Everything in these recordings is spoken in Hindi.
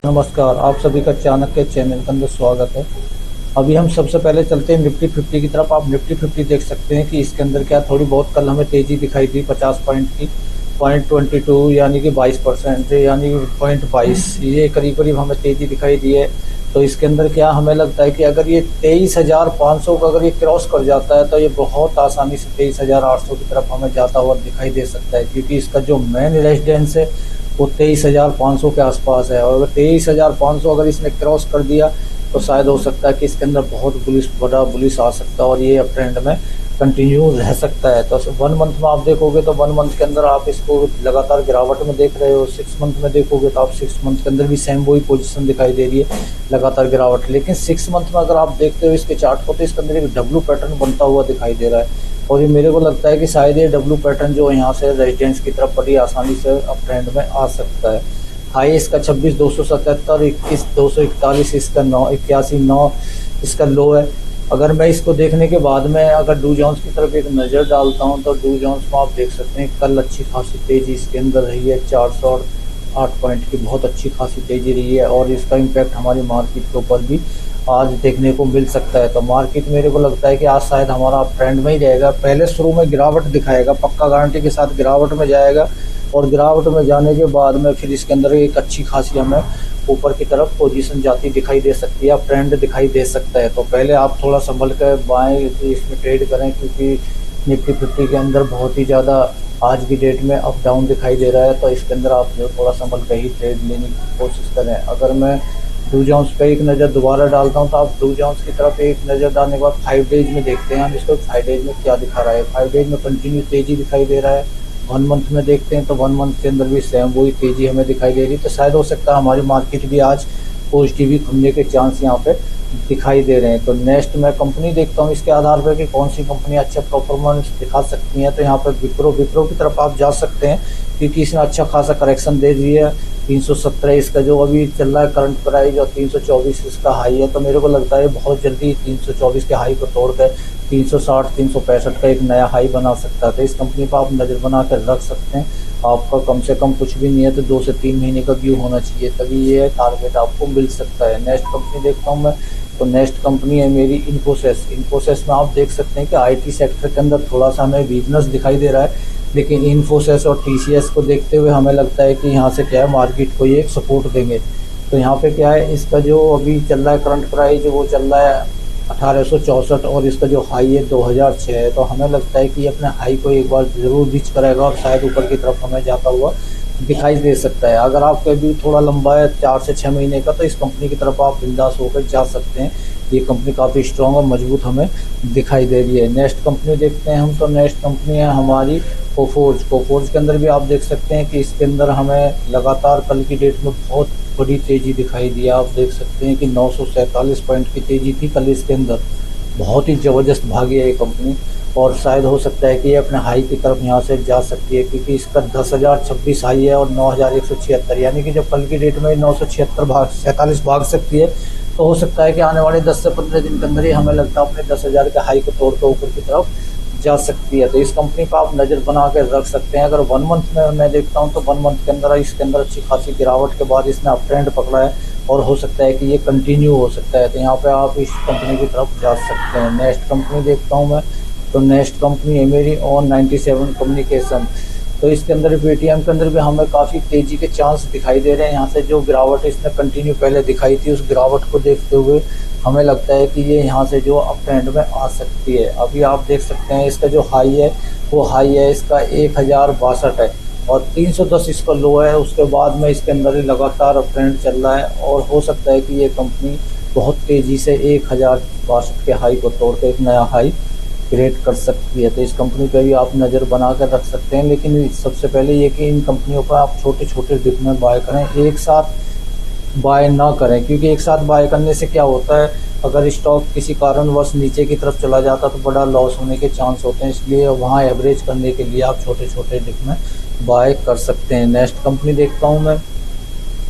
नमस्कार, आप सभी का चाणक्य चैनल के अंदर स्वागत है। अभी हम सबसे पहले चलते हैं निफ्टी 50 की तरफ। आप निफ्टी 50 देख सकते हैं कि इसके अंदर क्या थोड़ी बहुत कल हमें तेजी दिखाई दी 50 पॉइंट की। 0.22 यानी कि 22%, यानी कि 0.22, ये करीब करीब हमें तेजी दिखाई दी है। तो इसके अंदर क्या हमें लगता है कि अगर ये 23,500 का अगर ये क्रॉस कर जाता है तो ये बहुत आसानी से 23,800 की तरफ हमें जाता हुआ दिखाई दे सकता है, क्योंकि इसका जो मेन रेजिडेंस है वो 23,500 के आसपास है। और अगर 23,500 अगर इसने क्रॉस कर दिया तो शायद हो सकता है कि इसके अंदर बहुत बड़ा बुलिश आ सकता है और ये अप ट्रेंड में कंटिन्यू रह सकता है। तो 1 मंथ में आप देखोगे तो 1 मंथ के अंदर आप इसको लगातार गिरावट में देख रहे हो। 6 मंथ में देखोगे तो आप 6 मंथ के अंदर भी सेम वही पोजीशन दिखाई दे रही है, लगातार गिरावट। लेकिन 6 मंथ में अगर आप देखते हो इसके चार्ट को तो इसके अंदर एक डब्ल्यू पैटर्न बनता हुआ दिखाई दे रहा है। और ये मेरे को लगता है कि शायद ये डब्ल्यू पैटर्न जो यहाँ से रेजिडेंस की तरफ बड़ी आसानी से अप ट्रेंड में आ सकता है। हाई इसका 26,277, 21,241 इसका 9,81,9 इसका लो है। अगर मैं इसको देखने के बाद में अगर डू जोन्स की तरफ एक नज़र डालता हूँ तो डू जोन्स को आप देख सकते हैं कल अच्छी खासी तेजी इसके अंदर रही है। 408 पॉइंट की बहुत अच्छी खासी तेजी रही है और इसका इम्पैक्ट हमारी मार्केट के ऊपर भी आज देखने को मिल सकता है। तो मार्केट मेरे को लगता है कि आज शायद हमारा ट्रेंड में ही रहेगा। पहले शुरू में गिरावट दिखाएगा, पक्का गारंटी के साथ गिरावट में जाएगा और गिरावट में जाने के बाद में फिर इसके अंदर एक अच्छी खासी हमें ऊपर की तरफ पोजीशन जाती दिखाई दे सकती है, ट्रेंड दिखाई दे सकता है। तो पहले आप थोड़ा संभल कर बाएं इसमें ट्रेड करें, क्योंकि निफ्टी 50 के अंदर बहुत ही ज़्यादा आज की डेट में अप डाउन दिखाई दे रहा है। तो इसके अंदर आप जो थोड़ा संभल कर ही ट्रेड लेने की कोशिश करें। अगर मैं डू जोन्स पे एक नज़र दोबारा डालता हूँ तो आप डू जोन्स की तरफ एक नज़र डालने के बाद 5 डेज में देखते हैं हम इसको 5 डेज में क्या दिखा रहा है। 5 डेज में कंटिन्यू तेजी दिखाई दे रहा है। 1 मंथ में देखते हैं तो 1 मंथ के अंदर भी सेम वही तेजी हमें दिखाई दे रही है। तो शायद हो सकता है हमारी मार्केट भी आज पॉजिटिव ही खुलने के चांस यहाँ पे दिखाई दे रहे हैं। तो नेक्स्ट मैं कंपनी देखता हूँ इसके आधार पर कि कौन सी कंपनी अच्छा परफॉर्मेंस दिखा सकती है। तो यहाँ पर विप्रो की तरफ आप जा सकते हैं, क्योंकि इसने अच्छा खासा करेक्शन दे दिया है। 317 इसका जो अभी चल रहा है करंट प्राइस और 324 इसका हाई है। तो मेरे को लगता है बहुत जल्दी 324 के हाई को तोड़कर 360 365 का एक नया हाई बना सकता है। तो इस कंपनी पर आप नज़र बना कर रख सकते हैं। आपका कम से कम कुछ भी नहीं है तो 2 से 3 महीने का व्यू होना चाहिए, तभी ये टारगेट आपको मिल सकता है। नेक्स्ट कंपनी देखता हूँ मैं, तो नेक्स्ट कंपनी है मेरी इन्फोसिस में आप देख सकते हैं कि आईटी सेक्टर के अंदर थोड़ा सा हमें वीकनेस दिखाई दे रहा है, लेकिन इन्फोसिस और टीसीएस को देखते हुए हमें लगता है कि यहाँ से क्या है मार्केट को ये एक सपोर्ट देंगे। तो यहाँ पे क्या है इसका जो अभी चल रहा है करंट प्राइस वो चल रहा है 1864 और इसका जो हाई है 2006 है। तो हमें लगता है कि ये अपने हाई को एक बार ज़रूर रीच करेगा और शायद ऊपर की तरफ हमें जाता हुआ दिखाई दे सकता है। अगर आपका भी थोड़ा लंबा है 4 से 6 महीने का तो इस कंपनी की तरफ आप बिंदास होकर जा सकते हैं। ये कंपनी काफ़ी स्ट्रॉन्ग और मजबूत हमें दिखाई दे रही है। नेक्स्ट कंपनी देखते हैं हम, तो नेक्स्ट कंपनी है हमारी कोफोर्ज के अंदर भी आप देख सकते हैं कि इसके अंदर हमें लगातार कल की डेट में बहुत बड़ी तेज़ी दिखाई दी। आप देख सकते हैं कि 947 पॉइंट की तेज़ी थी कल इसके अंदर, बहुत ही ज़बरदस्त भागी है ये कंपनी और शायद हो सकता है कि ये अपने हाई की तरफ यहाँ से जा सकती है, क्योंकि इसका 10,026 हाई है और 9,176, यानी कि जब कल की डेट में 947 भाग सकती है तो हो सकता है कि आने वाले 10 से 15 दिन के अंदर ही हमें लगता है अपने 10,000 के हाई को तोड़कर ऊपर की तरफ जा सकती है। तो इस कंपनी पर आप नज़र बना कर रख सकते हैं। अगर 1 मंथ में मैं देखता हूँ तो 1 मंथ के अंदर इसके अंदर अच्छी खासी गिरावट के बाद इसने अप ट्रेंड पकड़ा है और हो सकता है कि ये कंटिन्यू हो सकता है। तो यहाँ पे आप इस कंपनी की तरफ जा सकते हैं। नेक्स्ट कंपनी देखता हूँ मैं, तो नेक्स्ट कंपनी है मेरी ऑन 97 कम्युनिकेशन। तो इसके अंदर पेटीएम के अंदर भी हमें काफ़ी तेज़ी के चांस दिखाई दे रहे हैं। यहाँ से जो गिरावट इसने कंटिन्यू पहले दिखाई थी उस गिरावट को देखते हुए हमें लगता है कि ये यहाँ से जो अप ट्रेंड में आ सकती है। अभी आप देख सकते हैं इसका जो हाई है वो हाई है इसका 1062 है और 310 इसका लो है। उसके बाद में इसके अंदर लगातार अप ट्रेंड चल रहा है और हो सकता है कि ये कंपनी बहुत तेज़ी से 1062 के हाई को तोड़ के एक नया हाई क्रिएट कर सकती है। तो इस कंपनी पे भी आप नज़र बना कर रख सकते हैं, लेकिन सबसे पहले ये कि इन कंपनियों पर आप छोटे छोटे डिप में बाय करें, एक साथ बाय ना करें, क्योंकि एक साथ बाय करने से क्या होता है अगर स्टॉक किसी कारणवश नीचे की तरफ चला जाता तो बड़ा लॉस होने के चांस होते हैं। इसलिए वहाँ एवरेज करने के लिए आप छोटे छोटे डिप में बाय कर सकते हैं। नेक्स्ट कंपनी देखता हूँ मैं,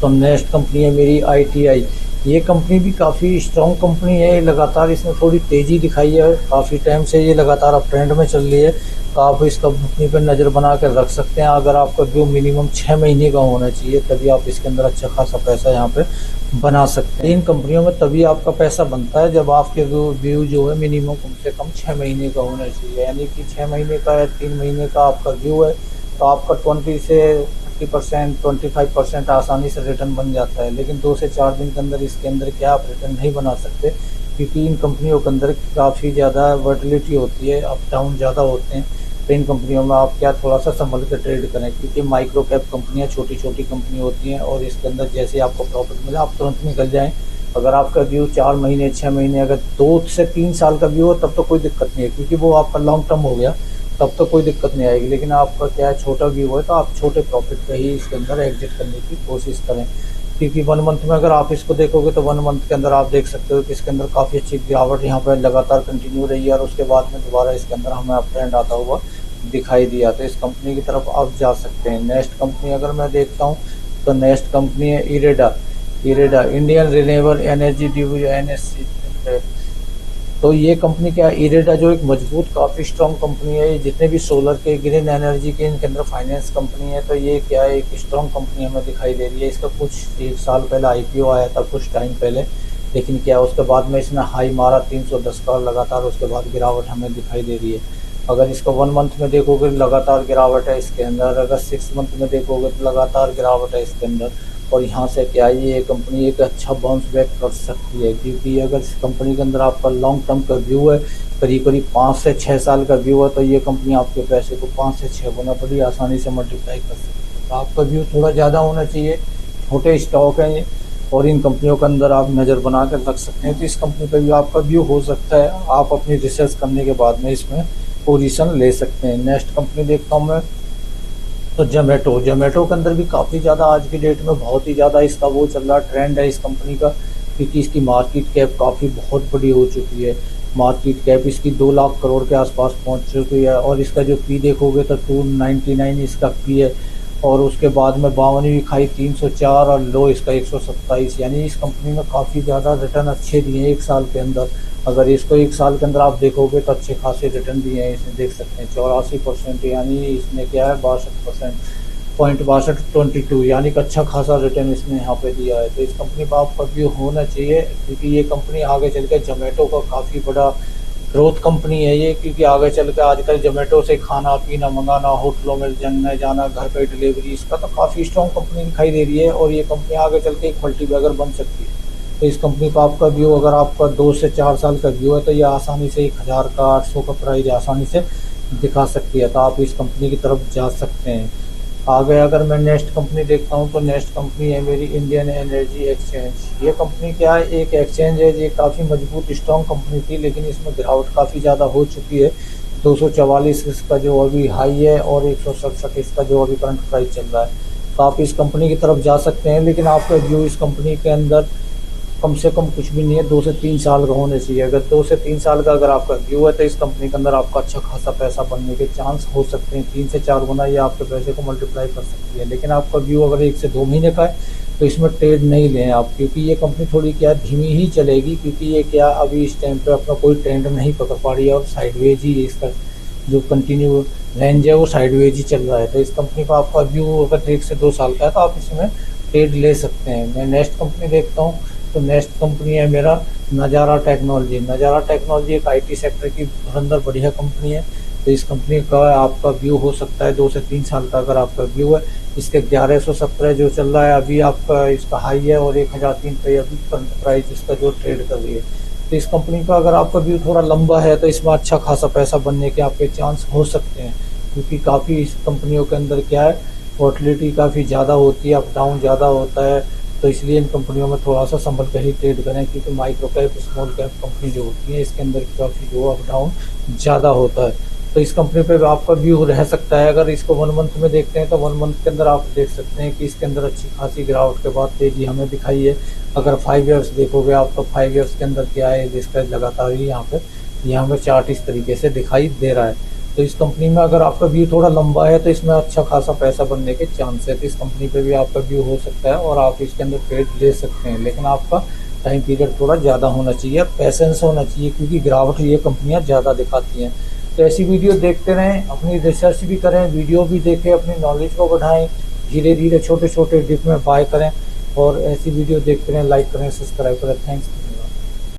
तो नेक्स्ट कंपनी है मेरी ITI। ये कंपनी भी काफ़ी स्ट्रॉन्ग कंपनी है, लगातार इसमें थोड़ी तेज़ी दिखाई है, काफ़ी टाइम से ये लगातार अप ट्रेंड में चल रही है। तो आप इस कंपनी पर नज़र बना कर रख सकते हैं। अगर आपका व्यू मिनिमम 6 महीने का होना चाहिए, तभी आप इसके अंदर अच्छा खासा पैसा यहाँ पे बना सकते हैं। इन कंपनियों में तभी आपका पैसा बनता है जब आपके व्यू जो है मिनिमम कम से कम 6 महीने का होना चाहिए। यानी कि 6 महीने का या 3 महीने का आपका व्यू है, तो आपका 20 से 30%, 25% आसानी से रिटर्न बन जाता है। लेकिन 2 से 4 दिन के अंदर इसके अंदर क्या आप रिटर्न नहीं बना सकते, क्योंकि इन कंपनियों के अंदर काफ़ी ज़्यादा वर्टिलिटी होती है, अप डाउन ज़्यादा होते हैं। तो इन कंपनियों में आप क्या थोड़ा सा संभल कर ट्रेड करें, क्योंकि माइक्रो कैप कंपनियां छोटी छोटी कंपनी होती हैं और इसके अंदर जैसे आपको प्रॉफिट मिले आप तुरंत निकल जाएं। अगर आपका व्यू 4 महीने 6 महीने, अगर 2 से 3 साल का व्यू हो तब तो कोई दिक्कत नहीं है, क्योंकि वो आपका लॉन्ग टर्म हो गया, तब तो कोई दिक्कत नहीं आएगी। लेकिन आपका क्या है, छोटा व्यू है, तो आप छोटे प्रॉफिट पे ही इसके अंदर एग्जिट करने की कोशिश करें। क्योंकि 1 मंथ में अगर आप इसको देखोगे तो 1 मंथ के अंदर आप देख सकते हो कि इसके अंदर काफ़ी अच्छी गिरावट यहाँ पर लगातार कंटिन्यू रही है, और उसके बाद में दोबारा इसके अंदर हमें अप ट्रेंड आता हुआ दिखाई दिया। तो इस कंपनी की तरफ आप जा सकते हैं। नेक्स्ट कंपनी अगर मैं देखता हूँ तो नेक्स्ट कंपनी है IREDA. IREDA Indian renewable energy division, NSC. तो ये कंपनी क्या है, इरेडा जो एक मजबूत काफ़ी स्ट्रॉन्ग कंपनी है। ये जितने भी सोलर के, ग्रीन एनर्जी के, इनके अंदर फाइनेंस कंपनी है। तो ये क्या है, एक स्ट्रॉन्ग कंपनी हमें दिखाई दे रही है। इसका कुछ 1 साल पहले आईपीओ आया था कुछ टाइम पहले, लेकिन क्या उसके बाद में इसने हाई मारा 310 का लगातार, उसके बाद गिरावट हमें दिखाई दे रही है। अगर इसको 1 मंथ में देखोगे लगातार गिरावट है इसके अंदर, अगर 6 मंथ में देखोगे तो लगातार गिरावट है इसके अंदर। और यहाँ से क्या ये कंपनी एक अच्छा बाउंस बैक कर सकती है, क्योंकि अगर इस कंपनी के अंदर आपका लॉन्ग टर्म का व्यू है, करीब करीब 5 से 6 साल का व्यू है, तो ये कंपनी आपके पैसे को 5 से 6 गुना बड़ी आसानी से मल्टीप्लाई कर सकती है। तो आपका व्यू थोड़ा ज़्यादा होना चाहिए, छोटे स्टॉक हैं और इन कंपनियों के अंदर आप नज़र बना कर रख सकते हैं। तो इस कंपनी पर भी आपका व्यू हो सकता है, आप अपनी रिसर्च करने के बाद में इसमें पोजीशन ले सकते हैं। नेक्स्ट कंपनी देखता हूँ मैं तो जोमेटो। जोमेटो के अंदर भी काफ़ी ज़्यादा आज की डेट में बहुत ही ज़्यादा इसका वो चल रहा ट्रेंड है इस कंपनी का, क्योंकि इसकी मार्केट कैप काफ़ी बहुत बड़ी हो चुकी है। मार्केट कैप इसकी 2 लाख करोड़ के आसपास पहुंच चुकी है, और इसका जो पी देखोगे तो 299 इसका पी है, और उसके बाद में 52वीं खाई 304 और लो इसका 127। यानी इस कंपनी में काफ़ी ज़्यादा रिटर्न अच्छे दिए हैं 1 साल के अंदर। अगर इसको 1 साल के अंदर आप देखोगे तो अच्छे खासे रिटर्न दिए हैं इसने, देख सकते हैं 84%। यानी इसने क्या है 62% पॉइंट 62, यानी कि अच्छा खासा रिटर्न इसने यहाँ पे दिया है। तो इस कंपनी पर आपका व्यू होना चाहिए, क्योंकि ये कंपनी आगे चल के जोमेटो का काफ़ी बड़ा ग्रोथ कंपनी है ये। क्योंकि आगे चल के आजकल जोमेटो से खाना पीना मंगाना, होटलों में जाना, घर पे डिलीवरी, इसका तो काफ़ी स्ट्रॉन्ग कंपनी दिखाई दे रही है, और ये कंपनी आगे चल के एक मल्टीबैगर बन सकती है। तो इस कंपनी का आपका व्यू, अगर आपका 2 से 4 साल का व्यू है, तो ये आसानी से 1000 का 800 का प्राइस आसानी से दिखा सकती है। तो आप इस कंपनी की तरफ जा सकते हैं। आगे अगर मैं नेक्स्ट कंपनी देखता हूँ तो नेक्स्ट कंपनी है मेरी इंडियन एनर्जी एक्सचेंज। ये कंपनी क्या है, एक एक्सचेंज है। ये काफ़ी मजबूत स्ट्रॉन्ग कंपनी थी, लेकिन इसमें गिरावट काफ़ी ज़्यादा हो चुकी है। 244 इसका जो अभी हाई है, और 167 इसका जो अभी करंट प्राइस चल रहा है। तो आप इस कंपनी की तरफ जा सकते हैं, लेकिन आपका व्यू इस कंपनी के अंदर कम से कम कुछ भी नहीं है, 2 से 3 साल का होने चाहिए। अगर 2 से 3 साल का अगर आपका व्यू है, तो इस कंपनी के अंदर आपका अच्छा खासा पैसा बनने के चांस हो सकते हैं। 3 से 4 गुना ये आपके पैसे को मल्टीप्लाई कर सकती है। लेकिन आपका व्यू अगर 1 से 2 महीने का है, तो इसमें ट्रेड नहीं लें आप, क्योंकि ये कंपनी थोड़ी क्या धीमी ही चलेगी, क्योंकि ये क्या अभी इस टाइम पे अपना कोई ट्रेंड नहीं पकड़ पा रही है, और साइडवेज ही इसका जो कंटिन्यू रेंज है वो साइडवेज ही चल रहा है। तो इस कंपनी का आपका व्यू अगर 1 से 2 साल का है, तो आप इसमें ट्रेड ले सकते हैं। मैं नेक्स्ट कंपनी देखता हूँ तो नेक्स्ट कंपनी है मेरा नज़ारा टेक्नोलॉजी। नज़ारा टेक्नोलॉजी एक आईटी सेक्टर की धुरंधर बढ़िया कंपनी है। तो इस कंपनी का आपका व्यू हो सकता है 2 से 3 साल का अगर आपका व्यू है। इसके 1117 जो चल रहा है अभी आपका इसका हाई है, और 1003 पे अभी प्राइस इसका जो ट्रेड कर रही है। तो इस कंपनी का अगर आपका व्यू थोड़ा लंबा है, तो इसमें अच्छा खासा पैसा बनने के आपके चांस हो सकते हैं, क्योंकि काफ़ी इस कंपनियों के अंदर क्या है वॉलेटिलिटी काफ़ी ज़्यादा होती है, अप डाउन ज़्यादा होता है। तो इसलिए इन कंपनियों में थोड़ा सा संभल कर ही ट्रेड करें, क्योंकि micro cap small cap company जो होती है इसके अंदर काफ़ी जो अप डाउन ज़्यादा होता है। तो इस कंपनी पे आपका व्यू रह सकता है। अगर इसको 1 मंथ में देखते हैं तो 1 मंथ के अंदर आप देख सकते हैं कि इसके अंदर अच्छी खासी गिरावट के बाद तेजी हमें दिखाई है। अगर 5 ईयर्स देखोगे आप तो 5 ईयर्स के अंदर क्या है, जिसका लगातार ही यहाँ पे चार्ट इस तरीके से दिखाई दे रहा है। तो इस कंपनी में अगर आपका व्यू थोड़ा लंबा है, तो इसमें अच्छा खासा पैसा बनने के चांस है। तो इस कंपनी पे भी आपका व्यू हो सकता है, और आप इसके अंदर ट्रेड ले सकते हैं। लेकिन आपका टाइम पीरियड थोड़ा ज़्यादा होना चाहिए, पैसेंस होना चाहिए, क्योंकि गिरावट ये कंपनियां ज़्यादा दिखाती हैं। तो ऐसी वीडियो देखते रहें, अपनी रिसर्च भी करें, वीडियो भी देखें, अपनी नॉलेज को बढ़ाएं, धीरे धीरे छोटे छोटे डिप में बाय करें और ऐसी वीडियो देखते रहें, लाइक करें, सब्सक्राइब करें। थैंक्स।